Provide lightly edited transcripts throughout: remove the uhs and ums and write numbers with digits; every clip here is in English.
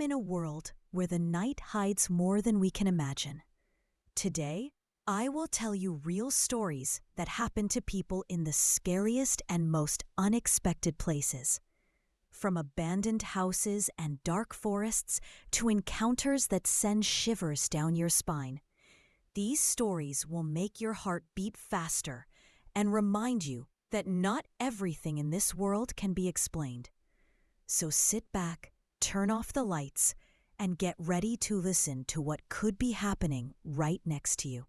in a world where the night hides more than we can imagine. Today, I will tell you real stories that happen to people in the scariest and most unexpected places. From abandoned houses and dark forests to encounters that send shivers down your spine. These stories will make your heart beat faster and remind you that not everything in this world can be explained. So sit back, turn off the lights, and get ready to listen to what could be happening right next to you.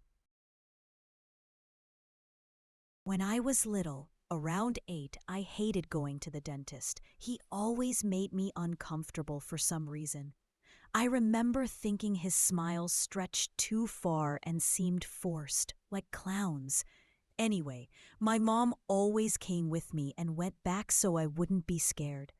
When I was little, around 8, I hated going to the dentist. He always made me uncomfortable for some reason. I remember thinking his smile stretched too far and seemed forced, like clowns. Anyway, my mom always came with me and went back so I wouldn't be scared.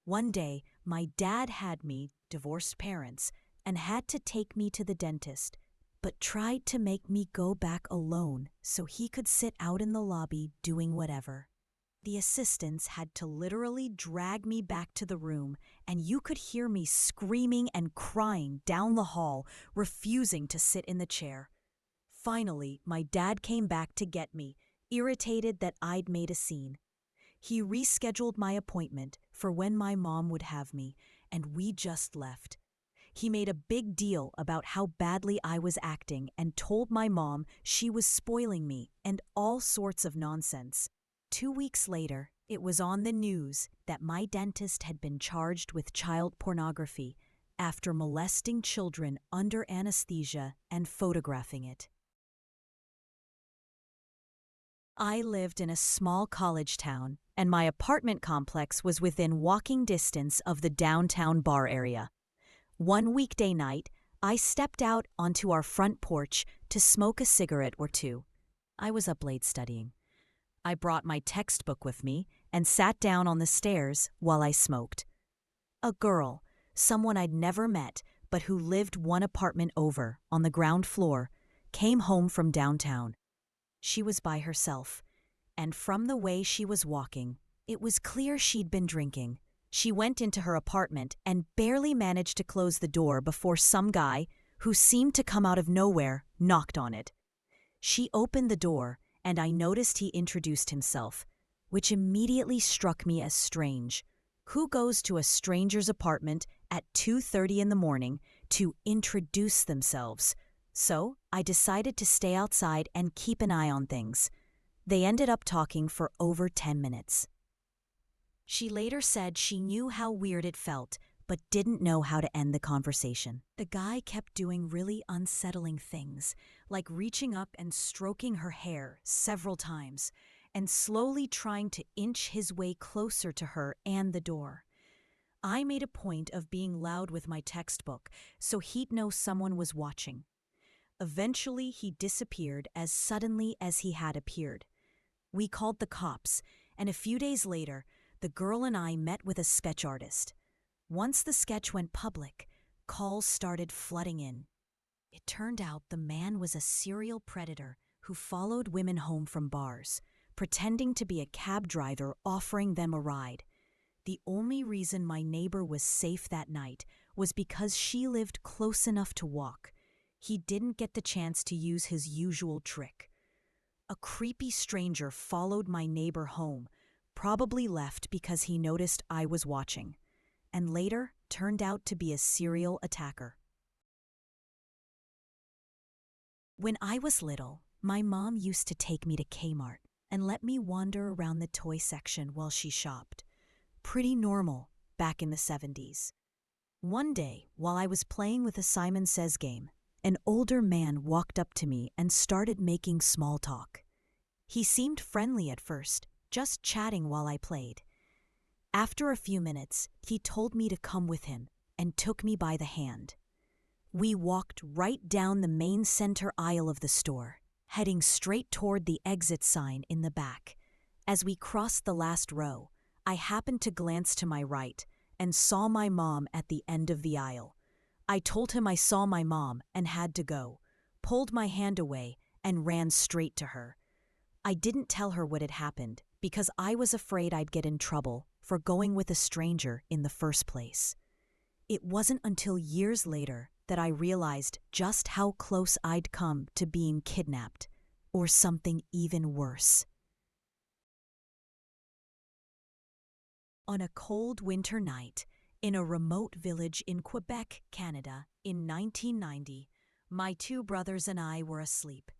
One day, my dad had me, divorced parents, and had to take me to the dentist, but tried to make me go back alone so he could sit out in the lobby doing whatever. The assistants had to literally drag me back to the room, and you could hear me screaming and crying down the hall, refusing to sit in the chair. Finally, my dad came back to get me, irritated that I'd made a scene. He rescheduled my appointment for when my mom would have me, and we just left. He made a big deal about how badly I was acting and told my mom she was spoiling me and all sorts of nonsense. 2 weeks later, it was on the news that my dentist had been charged with child pornography after molesting children under anesthesia and photographing it. I lived in a small college town, and my apartment complex was within walking distance of the downtown bar area. One weekday night, I stepped out onto our front porch to smoke a cigarette or two. I was up late studying. I brought my textbook with me and sat down on the stairs while I smoked. A girl, someone I'd never met but who lived one apartment over on the ground floor, came home from downtown. She was by herself, and from the way she was walking, it was clear she'd been drinking. She went into her apartment and barely managed to close the door before some guy, who seemed to come out of nowhere, knocked on it. She opened the door, and I noticed he introduced himself, which immediately struck me as strange. Who goes to a stranger's apartment at 2:30 in the morning to introduce themselves? So I decided to stay outside and keep an eye on things. They ended up talking for over 10 minutes. She later said she knew how weird it felt, but didn't know how to end the conversation. The guy kept doing really unsettling things, like reaching up and stroking her hair several times, and slowly trying to inch his way closer to her and the door. I made a point of being loud with my textbook, so he'd know someone was watching. Eventually, he disappeared as suddenly as he had appeared. We called the cops, and a few days later, the girl and I met with a sketch artist. Once the sketch went public, calls started flooding in. It turned out the man was a serial predator who followed women home from bars, pretending to be a cab driver offering them a ride. The only reason my neighbor was safe that night was because she lived close enough to walk. He didn't get the chance to use his usual trick. A creepy stranger followed my neighbor home, probably left because he noticed I was watching, and later turned out to be a serial attacker. When I was little, my mom used to take me to Kmart and let me wander around the toy section while she shopped. Pretty normal back in the 70s. One day, while I was playing with a Simon Says game, an older man walked up to me and started making small talk. He seemed friendly at first, just chatting while I played. After a few minutes, he told me to come with him and took me by the hand. We walked right down the main center aisle of the store, heading straight toward the exit sign in the back. As we crossed the last row, I happened to glance to my right and saw my mom at the end of the aisle. I told him I saw my mom and had to go, pulled my hand away, and ran straight to her. I didn't tell her what had happened because I was afraid I'd get in trouble for going with a stranger in the first place. It wasn't until years later that I realized just how close I'd come to being kidnapped, or something even worse. On a cold winter night, in a remote village in Quebec, Canada, in 1990, my two brothers and I were asleep.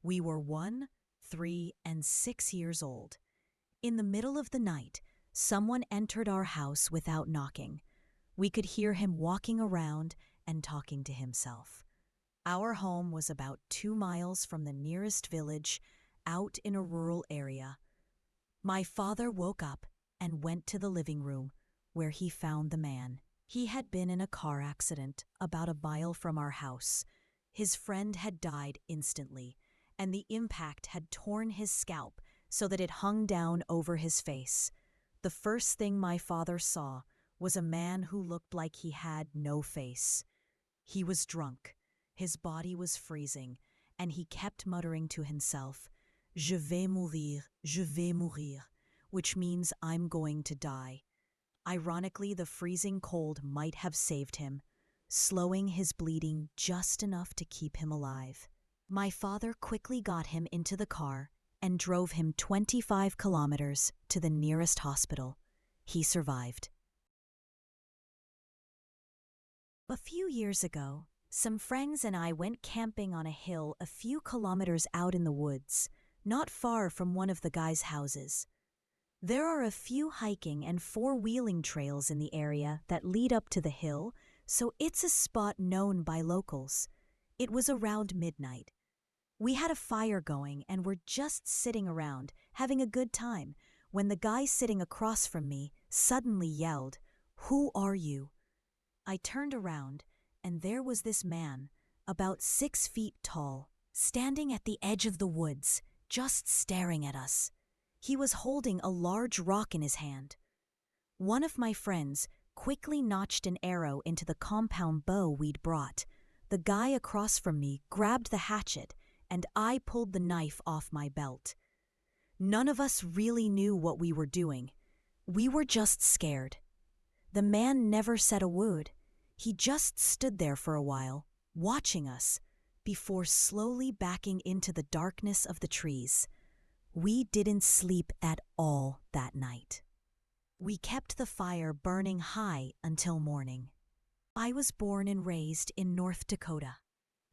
We were 1, 3, and 6 years old. In the middle of the night, someone entered our house without knocking. We could hear him walking around and talking to himself. Our home was about 2 miles from the nearest village, out in a rural area. My father woke up and went to the living room, where he found the man. He had been in a car accident about a mile from our house. His friend had died instantly, and the impact had torn his scalp so that it hung down over his face. The first thing my father saw was a man who looked like he had no face. He was drunk, his body was freezing, and he kept muttering to himself, "Je vais mourir, je vais mourir," which means I'm going to die. Ironically, the freezing cold might have saved him, slowing his bleeding just enough to keep him alive. My father quickly got him into the car and drove him 25 kilometers to the nearest hospital. He survived. A few years ago, some friends and I went camping on a hill a few kilometers out in the woods, not far from one of the guys' houses. There are a few hiking and four-wheeling trails in the area that lead up to the hill, so it's a spot known by locals. It was around midnight. We had a fire going and were just sitting around, having a good time, when the guy sitting across from me suddenly yelled, "Who are you?" I turned around, and there was this man, about 6 feet tall, standing at the edge of the woods, just staring at us. He was holding a large rock in his hand. One of my friends quickly notched an arrow into the compound bow we'd brought. The guy across from me grabbed the hatchet, and I pulled the knife off my belt. None of us really knew what we were doing. We were just scared. The man never said a word. He just stood there for a while, watching us, before slowly backing into the darkness of the trees. We didn't sleep at all that night. We kept the fire burning high until morning. I was born and raised in North Dakota.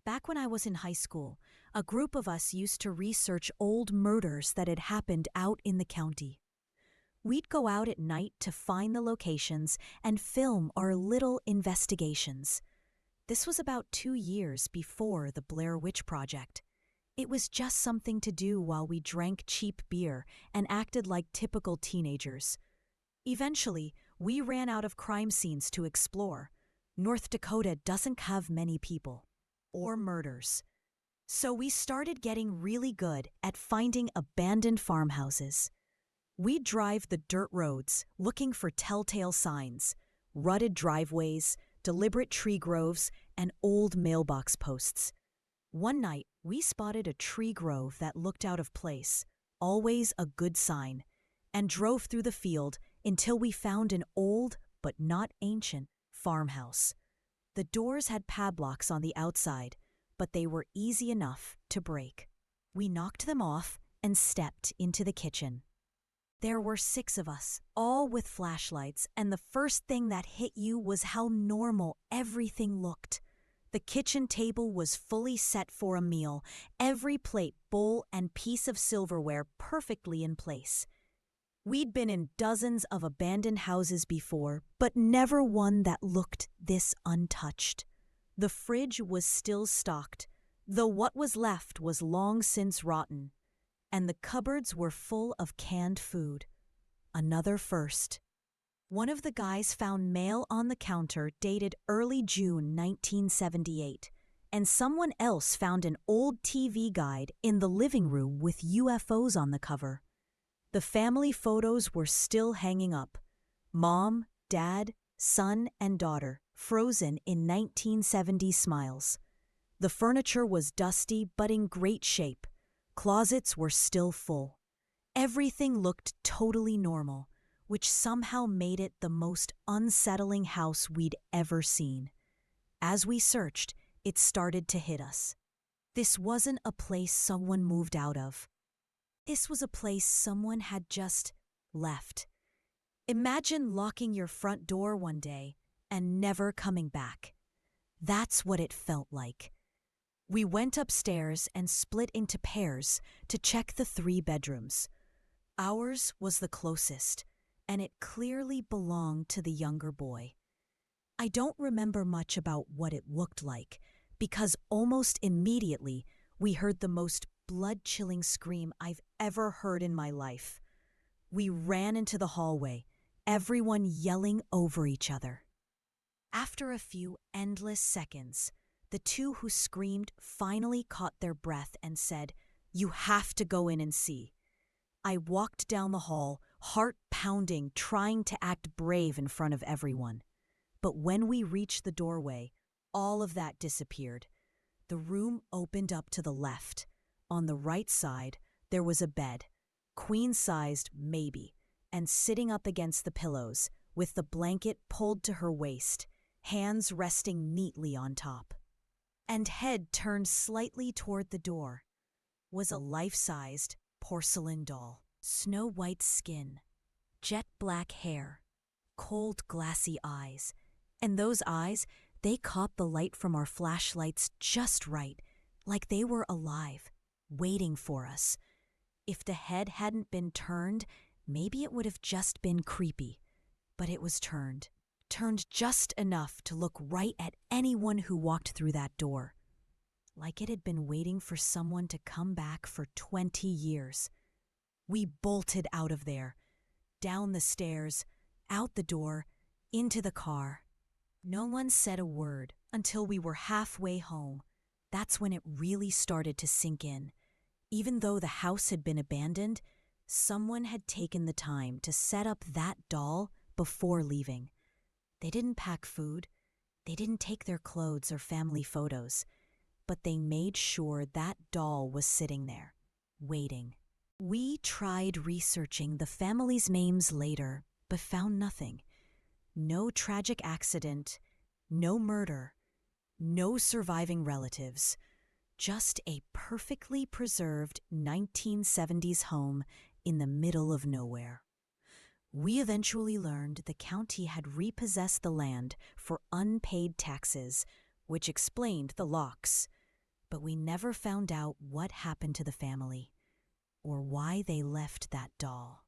Back when I was in high school, a group of us used to research old murders that had happened out in the county. We'd go out at night to find the locations and film our little investigations. This was about 2 years before the Blair Witch Project. It was just something to do while we drank cheap beer and acted like typical teenagers. Eventually, we ran out of crime scenes to explore. North Dakota doesn't have many people or murders. So we started getting really good at finding abandoned farmhouses. We'd drive the dirt roads looking for telltale signs, rutted driveways, deliberate tree groves, and old mailbox posts. One night, we spotted a tree grove that looked out of place, always a good sign, and drove through the field until we found an old, but not ancient, farmhouse. The doors had padlocks on the outside, but they were easy enough to break. We knocked them off and stepped into the kitchen. There were 6 of us, all with flashlights, and the first thing that hit you was how normal everything looked. The kitchen table was fully set for a meal, every plate, bowl, and piece of silverware perfectly in place. We'd been in dozens of abandoned houses before, but never one that looked this untouched. The fridge was still stocked, though what was left was long since rotten, and the cupboards were full of canned food. Another first. One of the guys found mail on the counter dated early June 1978, and someone else found an old TV guide in the living room with UFOs on the cover. The family photos were still hanging up. Mom, Dad, son, and daughter, frozen in 1970 smiles. The furniture was dusty but in great shape. Closets were still full. Everything looked totally normal, which somehow made it the most unsettling house we'd ever seen. As we searched, it started to hit us. This wasn't a place someone moved out of. This was a place someone had just left. Imagine locking your front door one day and never coming back. That's what it felt like. We went upstairs and split into pairs to check the 3 bedrooms. Ours was the closest, and it clearly belonged to the younger boy. I don't remember much about what it looked like, because almost immediately we heard the most blood-chilling scream I've ever heard in my life. We ran into the hallway, everyone yelling over each other. After a few endless seconds, the 2 who screamed finally caught their breath and said, "You have to go in and see." I walked down the hall, heart pounding, trying to act brave in front of everyone. But when we reached the doorway, all of that disappeared. The room opened up to the left. On the right side, there was a bed, queen-sized maybe, and sitting up against the pillows, with the blanket pulled to her waist, hands resting neatly on top. And head turned slightly toward the door, was a life-sized porcelain doll. Snow-white skin, jet-black hair, cold glassy eyes. And those eyes, they caught the light from our flashlights just right, like they were alive, waiting for us. If the head hadn't been turned, maybe it would have just been creepy. But it was turned just enough to look right at anyone who walked through that door. Like it had been waiting for someone to come back for 20 years. We bolted out of there, down the stairs, out the door, into the car. No one said a word until we were halfway home. That's when it really started to sink in. Even though the house had been abandoned, someone had taken the time to set up that doll before leaving. They didn't pack food, they didn't take their clothes or family photos, but they made sure that doll was sitting there, waiting. We tried researching the family's names later, but found nothing. No tragic accident, no murder, no surviving relatives, just a perfectly preserved 1970s home in the middle of nowhere. We eventually learned the county had repossessed the land for unpaid taxes, which explained the locks. But we never found out what happened to the family, or why they left that doll.